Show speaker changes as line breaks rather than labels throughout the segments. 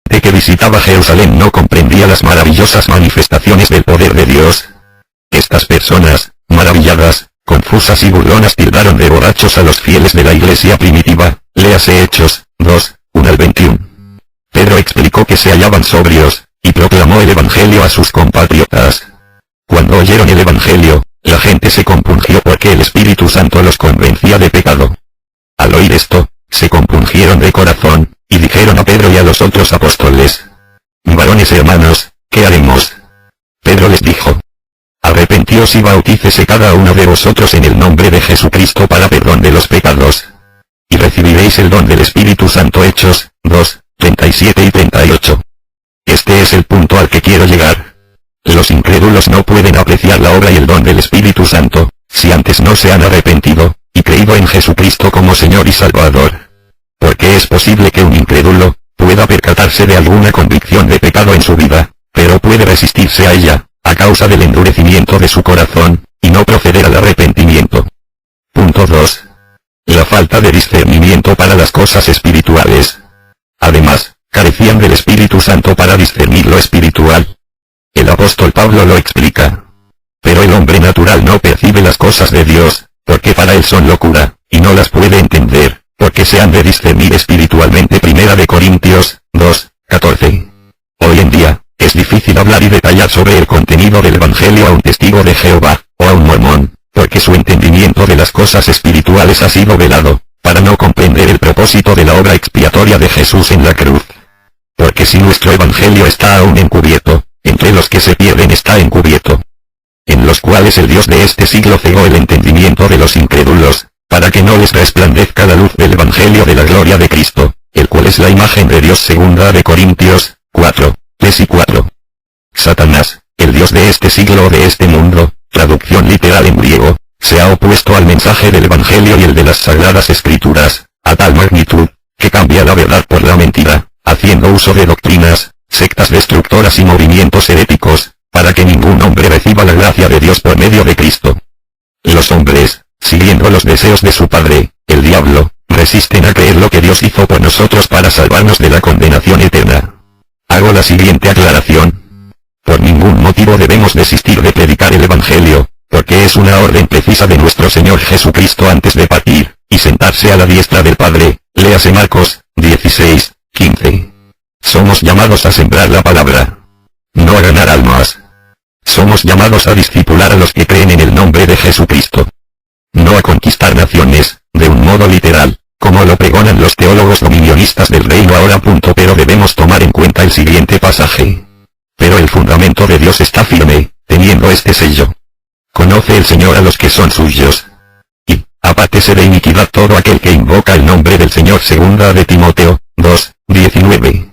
gente que visitaba Jerusalén no comprendía las maravillosas manifestaciones del poder de Dios. Estas personas, maravilladas, confusas y burlonas, tildaron de borrachos a los fieles de la iglesia primitiva, léase Hechos 2, 1 al 21. Pedro explicó que se hallaban sobrios, y proclamó el evangelio a sus compatriotas. Cuando oyeron el evangelio, la gente se compungió porque el Espíritu Santo los convencía de pecado. Al oír esto, se compungieron de corazón, y dijeron a Pedro y a los otros apóstoles: varones hermanos, ¿qué haremos? Pedro les dijo: arrepentíos y bautícese cada uno de vosotros en el nombre de Jesucristo para perdón de los pecados, y recibiréis el don del Espíritu Santo. Hechos 2, 37 y 38. Este es el punto al que quiero llegar. Los incrédulos no pueden apreciar la obra y el don del Espíritu Santo, si antes no se han arrepentido, y creído en Jesucristo como Señor y Salvador. Porque es posible que un incrédulo pueda percatarse de alguna convicción de pecado en su vida, pero puede resistirse a ella, a causa del endurecimiento de su corazón, y no proceder al arrepentimiento. Punto 2. La falta de discernimiento para las cosas espirituales. Además, carecían del Espíritu Santo para discernir lo espiritual. El apóstol Pablo lo explica. Pero el hombre natural no percibe las cosas de Dios, porque para él son locura, y no las puede entender, porque se han de discernir espiritualmente. 1 Corintios 2, 14. Hoy en día, es difícil hablar y detallar sobre el contenido del Evangelio a un testigo de Jehová, o a un mormón, porque su entendimiento de las cosas espirituales ha sido velado, para no comprender el propósito de la obra expiatoria de Jesús en la cruz. Porque si nuestro Evangelio está aún encubierto, entre los que se pierden está encubierto, en los cuales el Dios de este siglo cegó el entendimiento de los incrédulos, para que no les resplandezca la luz del Evangelio de la gloria de Cristo, el cual es la imagen de Dios. 2 Corintios 4, 3 y 4. Satanás, el Dios de este siglo o de este mundo, traducción literal en griego, se ha opuesto al mensaje del Evangelio y el de las Sagradas Escrituras, a tal magnitud, que cambia la verdad por la mentira, haciendo uso de doctrinas, sectas destructoras y movimientos heréticos, para que ningún hombre reciba la gracia de Dios por medio de Cristo. Los hombres, siguiendo los deseos de su padre, el diablo, resisten a creer lo que Dios hizo por nosotros para salvarnos de la condenación eterna. Hago la siguiente aclaración. Por ningún motivo debemos desistir de predicar el Evangelio, porque es una orden precisa de nuestro Señor Jesucristo antes de partir, y sentarse a la diestra del Padre, léase Marcos 16, 15. Somos llamados a sembrar la palabra, no a ganar almas. Somos llamados a discipular a los que creen en el nombre de Jesucristo, no a conquistar naciones, de un modo literal, como lo pregonan los teólogos dominionistas del reino ahora. Pero debemos tomar en cuenta el siguiente pasaje. Pero el fundamento de Dios está firme, teniendo este sello. Conoce el Señor a los que son suyos, y apártese de iniquidad todo aquel que invoca el nombre del Señor. 2 de Timoteo 2, 19.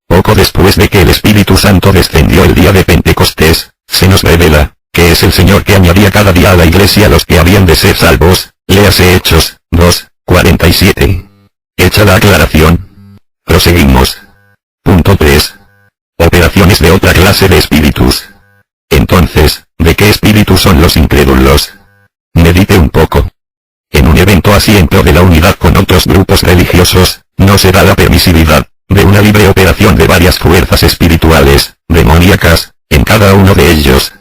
Poco después de que el Espíritu Santo descendió el día de Pentecostés, se nos revela que es el Señor que añadía cada día a la iglesia a los que habían de ser salvos, léase Hechos 2, 47. Hecha la aclaración, proseguimos. Punto 3. Operaciones de otra clase de espíritus. Entonces, ¿de qué espíritus son los incrédulos? Medite un poco. En un evento así en pro de la unidad con otros grupos religiosos, no se da la permisividad de una libre operación de varias fuerzas espirituales, demoníacas, en cada uno de ellos.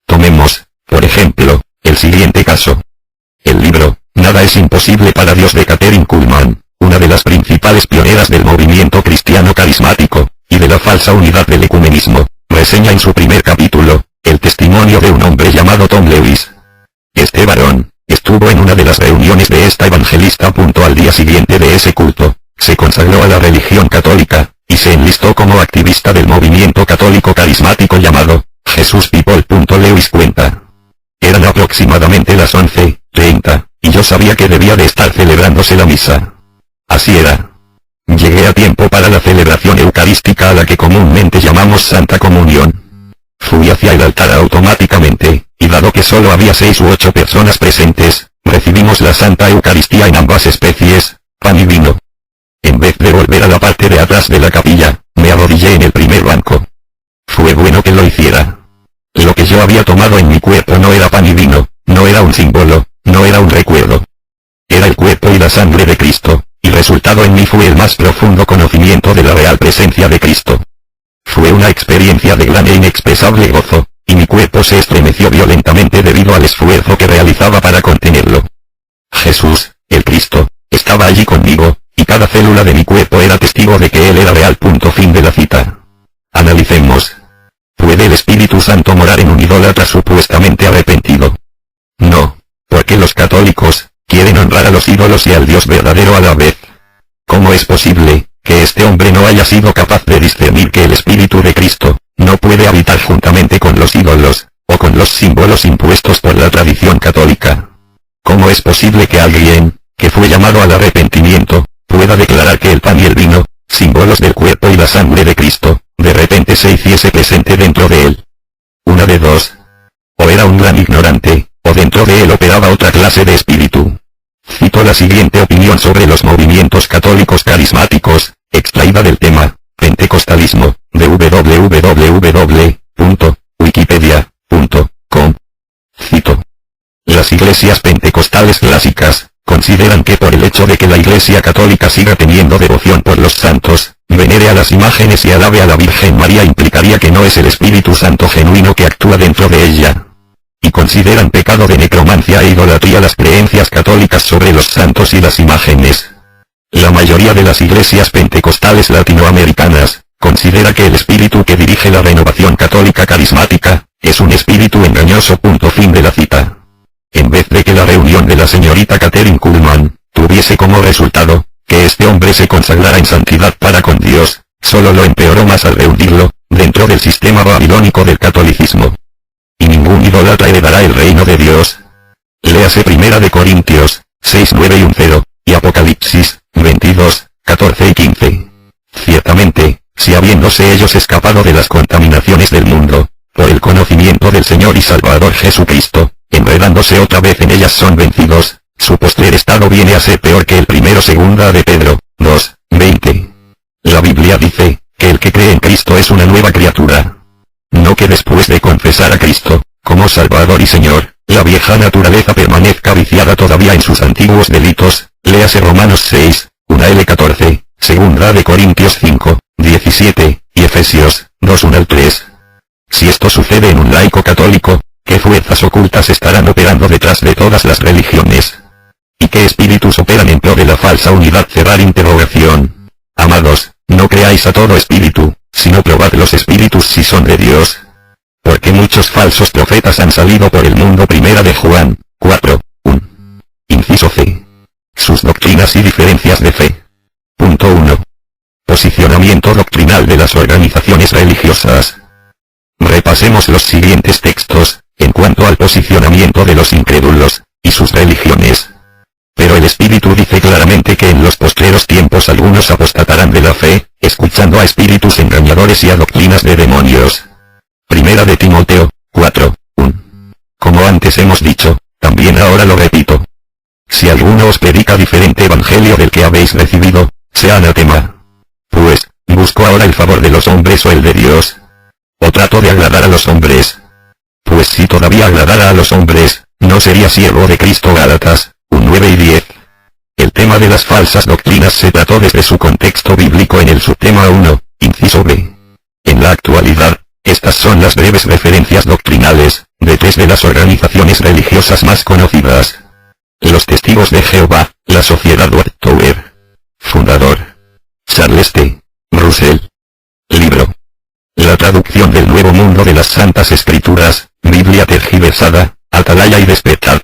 Tomemos, por ejemplo, el siguiente caso. El libro, Nada es imposible para Dios, de Kathryn Kuhlman, una de las principales pioneras del movimiento cristiano carismático, y de la falsa unidad del ecumenismo, reseña en su primer capítulo, el testimonio de un hombre llamado Tom Lewis. Este varón, estuvo en una de las reuniones de esta evangelista. Al día siguiente de ese culto, se consagró a la religión católica, y se enlistó como activista del movimiento católico carismático llamado Jesus People. Lewis cuenta. Eran aproximadamente las 11:30, y yo sabía que debía de estar celebrándose la misa. Así era. Llegué a tiempo para la celebración eucarística, a la que comúnmente llamamos Santa Comunión. Fui hacia el altar automáticamente, y dado que solo había 6 u 8 personas presentes, recibimos la Santa Eucaristía en ambas especies, pan y vino. En vez de volver a la parte de atrás de la capilla, me arrodillé en el primer banco. Fue bueno que lo hiciera. Lo que yo había tomado en mi cuerpo no era pan y vino, no era un símbolo, no era un recuerdo. Era el cuerpo y la sangre de Cristo, y resultado en mí fue el más profundo conocimiento de la real presencia de Cristo. Fue una experiencia de gran e inexpresable gozo, y mi cuerpo se estremeció violentamente debido al esfuerzo que realizaba para contenerlo. Jesús, el Cristo, estaba allí conmigo, y cada célula de mi cuerpo era testigo de que Él era real. Fin de la cita. Analicemos. ¿Puede el Espíritu Santo morar en un idólatra supuestamente arrepentido? No, porque los católicos quieren honrar a los ídolos y al Dios verdadero a la vez. ¿Cómo es posible que este hombre no haya sido capaz de discernir que el Espíritu de Cristo no puede habitar juntamente con los ídolos, o con los símbolos impuestos por la tradición católica? ¿Cómo es posible que alguien, que fue llamado al arrepentimiento, pueda declarar que el pan y el vino, símbolos del cuerpo y la sangre de Cristo, de repente se hiciese presente dentro de él? Una de dos. O era un gran ignorante, o dentro de él operaba otra clase de espíritu. Cito la siguiente opinión sobre los movimientos católicos carismáticos, extraída del tema Pentecostalismo, de www.wikipedia.com. Cito. Las iglesias pentecostales clásicas consideran que por el hecho de que la Iglesia Católica siga teniendo devoción por los santos, venere a las imágenes y alabe a la Virgen María implicaría que no es el Espíritu Santo genuino que actúa dentro de ella. Y consideran pecado de necromancia e idolatría las creencias católicas sobre los santos y las imágenes. La mayoría de las iglesias pentecostales latinoamericanas considera que el espíritu que dirige la renovación católica carismática es un espíritu engañoso. Fin de la cita. En vez de que la reunión de la señorita Kathryn Kuhlman tuviese como resultado que este hombre se consagrara en santidad para con Dios, solo lo empeoró más al reunirlo dentro del sistema babilónico del catolicismo. Y ningún idólatra heredará el reino de Dios. Léase 1 de Corintios 6, 9 y 1, y Apocalipsis 22, 14 y 15. Ciertamente, si habiéndose ellos escapado de las contaminaciones del mundo, por el conocimiento del Señor y Salvador Jesucristo, enredándose otra vez en ellas son vencidos, su postrer estado viene a ser peor que el primero. Segunda de Pedro 2, 20. La Biblia dice que el que cree en Cristo es una nueva criatura. No que después de confesar a Cristo como Salvador y Señor, la vieja naturaleza permanezca viciada todavía en sus antiguos delitos. Léase Romanos 6, 1-14, Segunda de Corintios 5, 17, y Efesios 2, 1-3. Si esto sucede en un laico católico, ¿qué fuerzas ocultas estarán operando detrás de todas las religiones? ¿Y qué espíritus operan en pro de la falsa unidad? Cerrar interrogación. Amados, no creáis a todo espíritu, sino probad los espíritus si son de Dios. Porque muchos falsos profetas han salido por el mundo. Primera de Juan 4, 1. Inciso C. Sus doctrinas y diferencias de fe. Punto 1. Posicionamiento doctrinal de las organizaciones religiosas. Repasemos los siguientes textos, en cuanto al posicionamiento de los incrédulos, y sus religiones. Pero el Espíritu dice claramente que en los postreros tiempos algunos apostatarán de la fe, escuchando a espíritus engañadores y a doctrinas de demonios. Primera de Timoteo 4, 1. Como antes hemos dicho, también ahora lo repito. Si alguno os predica diferente evangelio del que habéis recibido, sea anatema. Pues, ¿busco ahora el favor de los hombres o el de Dios? ¿O trato de agradar a los hombres? Pues si todavía agradara a los hombres, no sería siervo de Cristo. Gálatas 1, 9 y 10. El tema de las falsas doctrinas se trató desde su contexto bíblico en el subtema 1, inciso B. En la actualidad, estas son las breves referencias doctrinales de tres de las organizaciones religiosas más conocidas. Los Testigos de Jehová, la Sociedad Watchtower. Fundador: Charles T. Russell. Libro: La traducción del Nuevo Mundo de las Santas Escrituras, Biblia tergiversada, Atalaya y Despertar.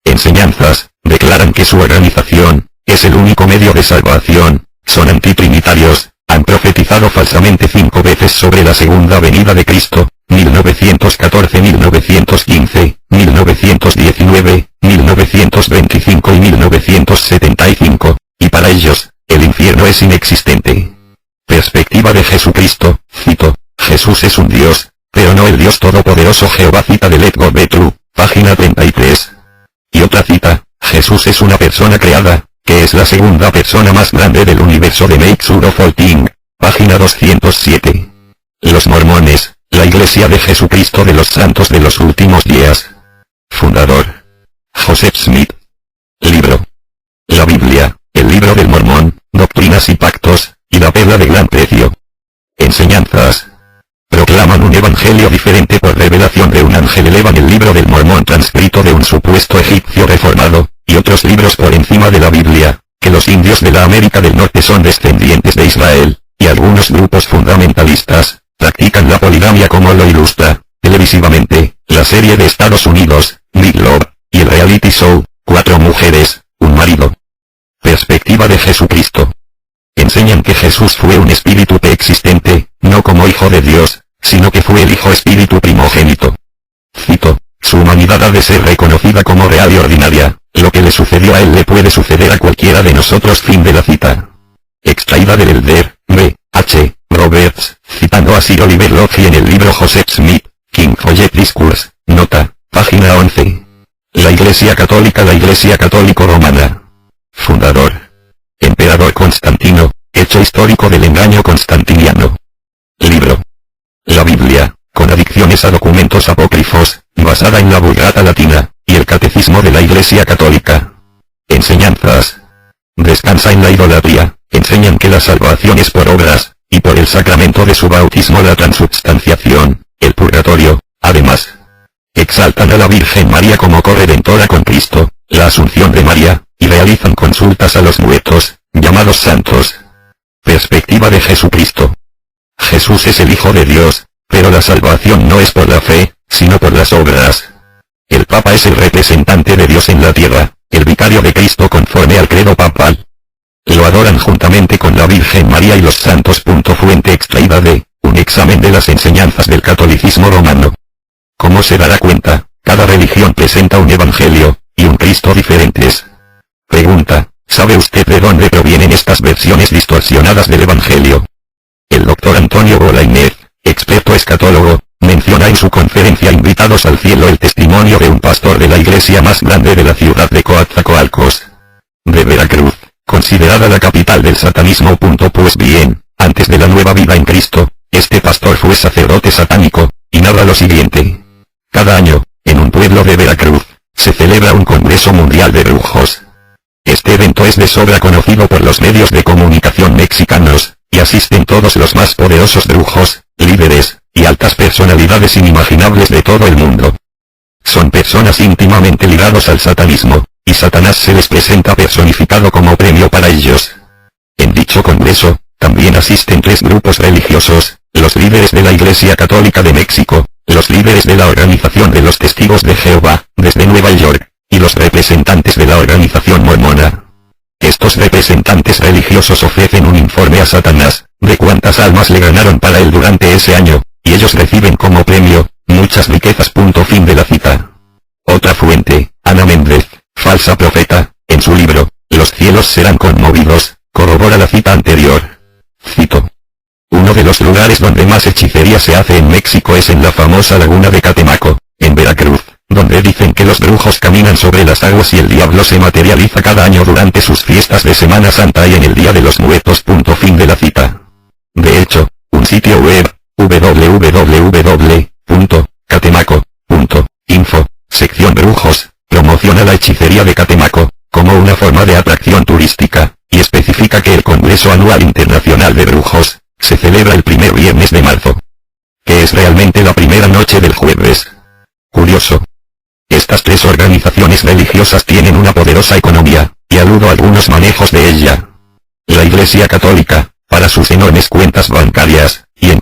Enseñanzas: declaran que su organización es el único medio de salvación, son antitrinitarios, han profetizado falsamente 5 veces sobre la segunda venida de Cristo, 1914, 1915, 1919, 1925 y 1975, y para ellos, el infierno es inexistente. Perspectiva de Jesucristo, cito: Jesús es un Dios, pero no el Dios Todopoderoso. Jehová, cita de Let Go Be True, página 33. Y otra cita: Jesús es una persona creada, que es la segunda persona más grande del universo de Make Sure of All Things, página 207. Los mormones, la Iglesia de Jesucristo de los Santos de los Últimos Días. Fundador: Joseph Smith. Libro: La Biblia, el libro del Mormón. comprarla de gran precio. Enseñanzas. Proclaman un evangelio diferente por revelación de un ángel. Elevan el libro del Mormón transcrito de un supuesto egipcio reformado, y otros libros por encima de la Biblia, que los indios de la América del Norte son descendientes de Israel, y algunos grupos fundamentalistas practican la poligamia, como lo ilustra televisivamente la serie de Estados Unidos, Big Love, y el reality show, 4 mujeres, un marido. Perspectiva de Jesucristo. Enseñan que Jesús fue un espíritu preexistente, no como hijo de Dios, sino que fue el hijo espíritu primogénito. Cito, su humanidad ha de ser reconocida como real y ordinaria, lo que le sucedió a él le puede suceder a cualquiera de nosotros. Fin de la cita. Extraída del Elder B. H. Roberts, citando a Sir Oliver Lodge en el libro Joseph Smith, King Follet Discourse, nota, página 11. La Iglesia Católica Romana. Fundador. Emperador Constantino, hecho histórico del engaño constantiniano. Libro. La Biblia, con adicciones a documentos apócrifos, basada en la Vulgata Latina, y el Catecismo de la Iglesia Católica. Enseñanzas. Descansa en la idolatría, enseñan que la salvación es por obras, y por el sacramento de su bautismo la transubstanciación, el purgatorio. Además, exaltan a la Virgen María como corredentora con Cristo, la Asunción de María, y realizan consultas a los muertos, llamados santos. Perspectiva de Jesucristo. Jesús es el Hijo de Dios, pero la salvación no es por la fe, sino por las obras. El Papa es el representante de Dios en la tierra, el vicario de Cristo conforme al credo papal. Lo adoran juntamente con la Virgen María y los santos. Fuente extraída de un examen de las enseñanzas del catolicismo romano. Como se dará cuenta, cada religión presenta un evangelio y un Cristo diferentes. Pregunta, ¿sabe usted de dónde provienen estas versiones distorsionadas del evangelio? El doctor Antonio Bolainez, experto escatólogo, menciona en su conferencia Invitados al Cielo el testimonio de un pastor de la iglesia más grande de la ciudad de Coatzacoalcos, de Veracruz, considerada la capital del satanismo. Pues bien, antes de la nueva vida en Cristo, este pastor fue sacerdote satánico, y narra lo siguiente. Cada año, en un pueblo de Veracruz, se celebra un Congreso Mundial de Brujos. Este evento es de sobra conocido por los medios de comunicación mexicanos, y asisten todos los más poderosos brujos, líderes, y altas personalidades inimaginables de todo el mundo. Son personas íntimamente ligados al satanismo, y Satanás se les presenta personificado como premio para ellos. En dicho congreso, también asisten 3 grupos religiosos, los líderes de la Iglesia Católica de México, los líderes de la Organización de los Testigos de Jehová, desde Nueva York, y los representantes de la Organización Mormona. Estos representantes religiosos ofrecen un informe a Satanás, de cuántas almas le ganaron para él durante ese año, y ellos reciben como premio, muchas riquezas. Fin de la cita. Otra fuente, Ana Méndez, falsa profeta, en su libro, Los cielos serán conmovidos, corrobora la cita anterior. Cito. Uno de los lugares donde más hechicería se hace en México es en la famosa laguna de Catemaco, en Veracruz, donde dicen que los brujos caminan sobre las aguas y el diablo se materializa cada año durante sus fiestas de Semana Santa y en el Día de los Muertos. Fin de la cita. De hecho, un sitio web, www.catemaco.info, sección brujos, promociona la hechicería de Catemaco, como una forma de atracción turística, y especifica que el Congreso Anual Internacional de Brujos, se celebra el primer viernes de marzo, que es realmente la primera noche del jueves. Curioso. Estas 3 organizaciones religiosas tienen una poderosa economía, y aludo a algunos manejos de ella. La Iglesia Católica, para sus enormes cuentas bancarias, y en